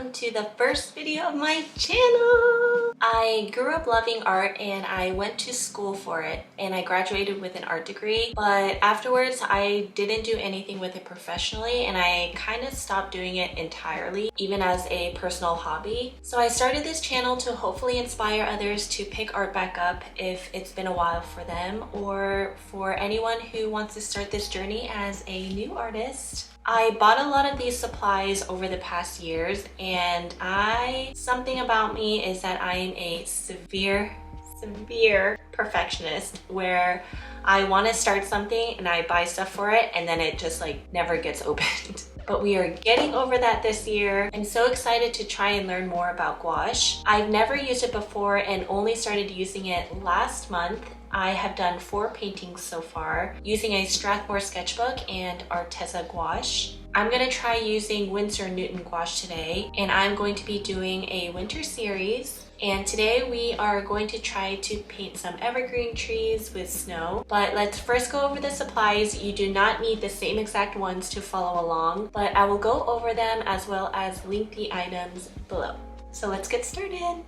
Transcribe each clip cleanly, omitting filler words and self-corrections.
welcome to the first video of my channel. I grew up loving art and I went to school for it and I graduated with an art degree, but afterwards I didn't do anything with it professionally and I kind of stopped doing it entirely, even as a personal hobby. So I started this channel to hopefully inspire others to pick art back up if it's been a while for them, or for anyone who wants to start this journey as a new artist. I bought a lot of these supplies over the past years, and something about me is that I am a severe perfectionist, where I want to start something and I buy stuff for it and then it just like never gets opened. But we are getting over that this year. I'm so excited to try and learn more about gouache. I've never used it before and only started using it last month. I have done 4 paintings so far using a Strathmore sketchbook and Arteza gouache. I'm going to try using Winsor Newton gouache today, and I'm going to be doing a winter series. And today we are going to try to paint some evergreen trees with snow. But let's first go over the supplies. You do not need the same exact ones to follow along, but I will go over them as well as link the items below. So let's get started.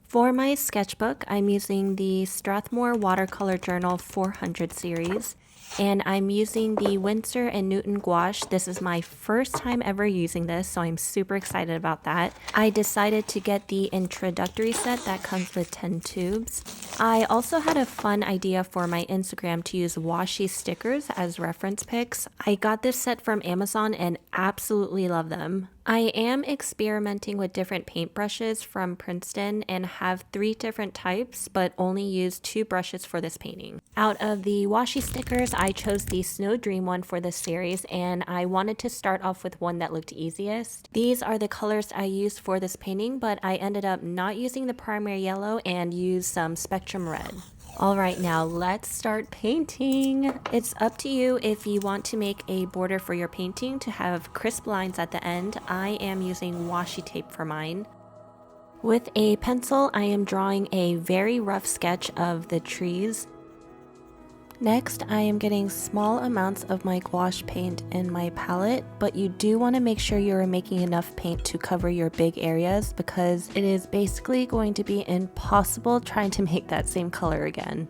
For my sketchbook, I'm using the Strathmore Watercolor Journal 400 series, and I'm using the Winsor and Newton gouache. This is my first time ever using this, so I'm super excited about that. I decided to get the Introductory set that comes with 10 tubes. I also had a fun idea for my Instagram to use Washi Stickers as reference pics. I got this set from Amazon and absolutely love them. I am experimenting with different paintbrushes from Princeton and have 3 different types, but only used 2 brushes for this painting. Out of the Washi Stickers, I chose the Snow Dream one for this series, and I wanted to start off with one that looked easiest. These are the colors I used for this painting, but I ended up not using the primary yellow and used some Spectrum Red. Alright, now let's start painting. It's up to you if you want to make a border for your painting to have crisp lines at the end. I am using Washi Tape for mine. With a pencil, I am drawing a very rough sketch of the trees. Next, I am getting small amounts of my gouache paint in my palette, but you do want to make sure you are making enough paint to cover your big areas, because it is basically going to be impossible trying to make that same color again.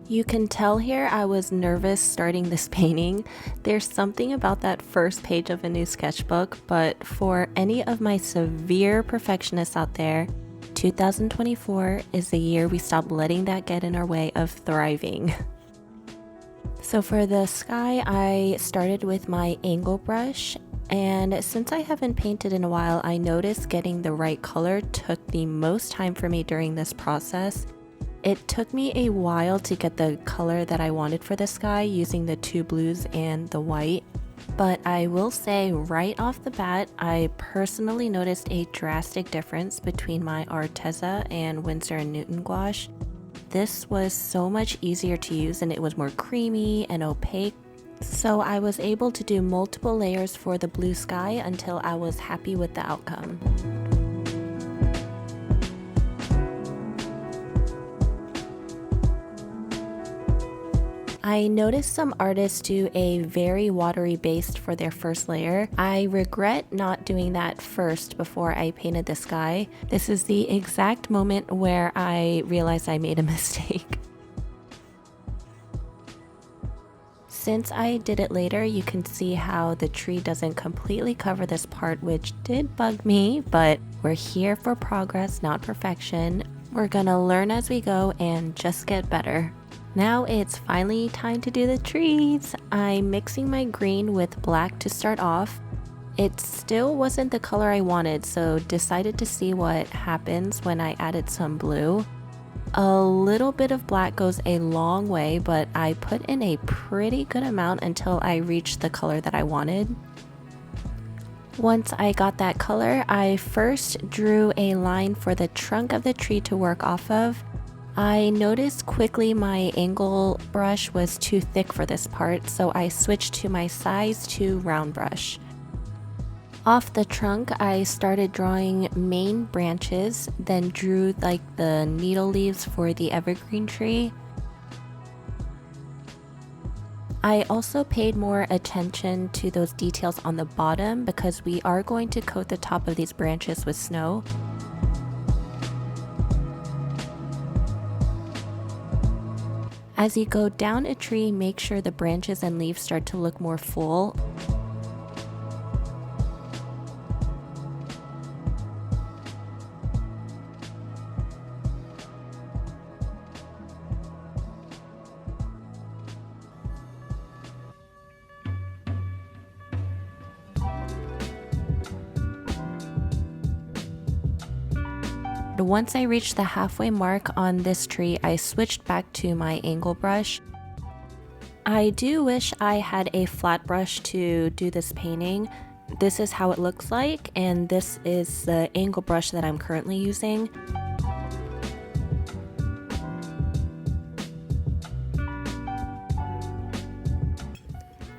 You can tell here I was nervous starting this painting. There's something about that first page of a new sketchbook, but for any of my severe perfectionists out there, 2024 is the year we stop letting that get in our way of thriving. So for the sky, I started with my angle brush, and since I haven't painted in a while, I noticed getting the right color took the most time for me during this process. It took me a while to get the color that I wanted for the sky using the 2 blues and the white. But I will say right off the bat, I personally noticed a drastic difference between my Arteza and Winsor and Newton gouache. This was so much easier to use and it was more creamy and opaque. So I was able to do multiple layers for the blue sky until I was happy with the outcome. I noticed some artists do a very watery base for their first layer. I regret not doing that first before I painted the sky. This is the exact moment where I realized I made a mistake. Since I did it later, you can see how the tree doesn't completely cover this part, which did bug me, but we're here for progress, not perfection. We're gonna learn as we go and just get better. Now it's finally time to do the trees. I'm mixing my green with black to start off. It still wasn't the color I wanted, so decided to see what happens when I added some blue. A little bit of black goes a long way, but I put in a pretty good amount until I reached the color that I wanted. Once I got that color, I first drew a line for the trunk of the tree to work off of. I noticed quickly my angle brush was too thick for this part, so I switched to my size 2 round brush. Off the trunk, I started drawing main branches, then drew like the needle leaves for the evergreen tree. I also paid more attention to those details on the bottom because we are going to coat the top of these branches with snow. As you go down a tree, make sure the branches and leaves start to look more full. Once I reached the halfway mark on this tree, I switched back to my angle brush. I do wish I had a flat brush to do this painting. This is how it looks like, and this is the angle brush that I'm currently using.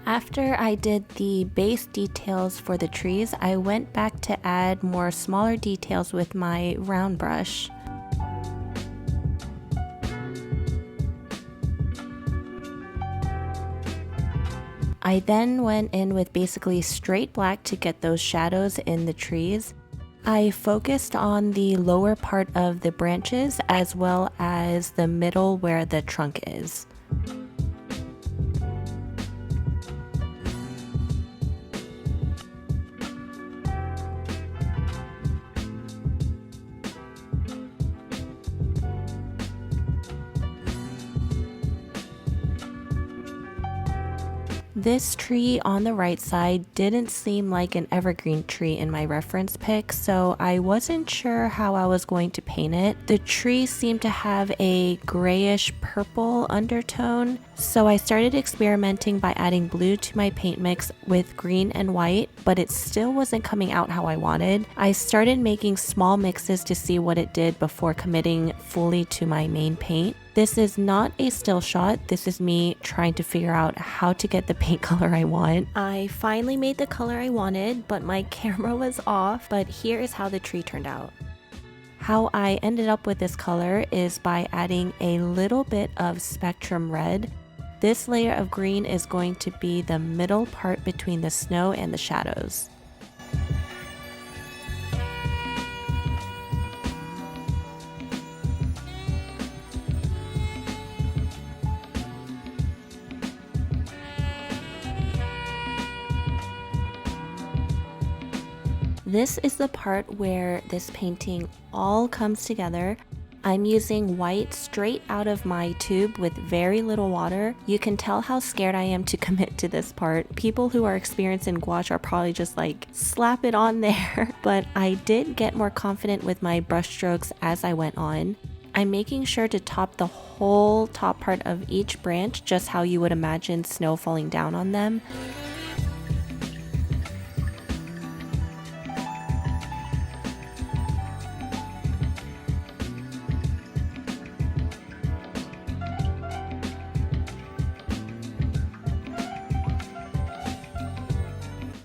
After I did the base details for the trees, I went back to add more smaller details with my round brush. I then went in with basically straight black to get those shadows in the trees. I focused on the lower part of the branches as well as the middle where the trunk is. This tree on the right side didn't seem like an evergreen tree in my reference pic, so I wasn't sure how I was going to paint it. The tree seemed to have a grayish purple undertone, so I started experimenting by adding blue to my paint mix with green and white, but it still wasn't coming out how I wanted. I started making small mixes to see what it did before committing fully to my main paint. This is not a still shot, this is me trying to figure out how to get the paint color I want. I finally made the color I wanted, but my camera was off, but here is how the tree turned out. How I ended up with this color is by adding a little bit of Spectrum Red. This layer of green is going to be the middle part between the snow and the shadows. This is the part where this painting all comes together. I'm using white straight out of my tube with very little water. You can tell how scared I am to commit to this part. People who are experienced in gouache are probably just like, slap it on there. But I did get more confident with my brush strokes as I went on. I'm making sure to top the whole top part of each branch, just how you would imagine snow falling down on them.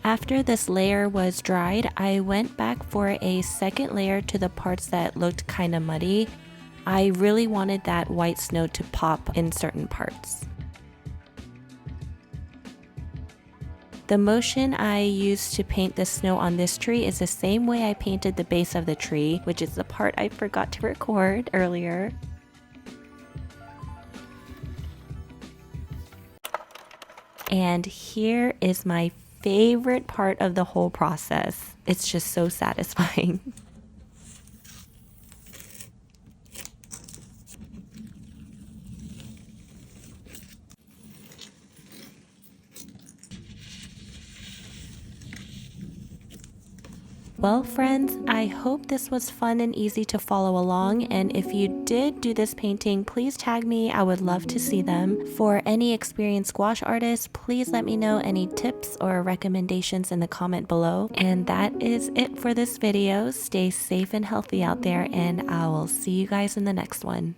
After this layer was dried, I went back for a second layer to the parts that looked kind of muddy. I really wanted that white snow to pop in certain parts. The motion I used to paint the snow on this tree is the same way I painted the base of the tree, which is the part I forgot to record earlier. And here is my favorite part of the whole process. It's just so satisfying. Well friends, I hope this was fun and easy to follow along, and if you did do this painting, please tag me. I would love to see them. For any experienced gouache artists, please let me know any tips or recommendations in the comment below. And that is it for this video. Stay safe and healthy out there, and I will see you guys in the next one.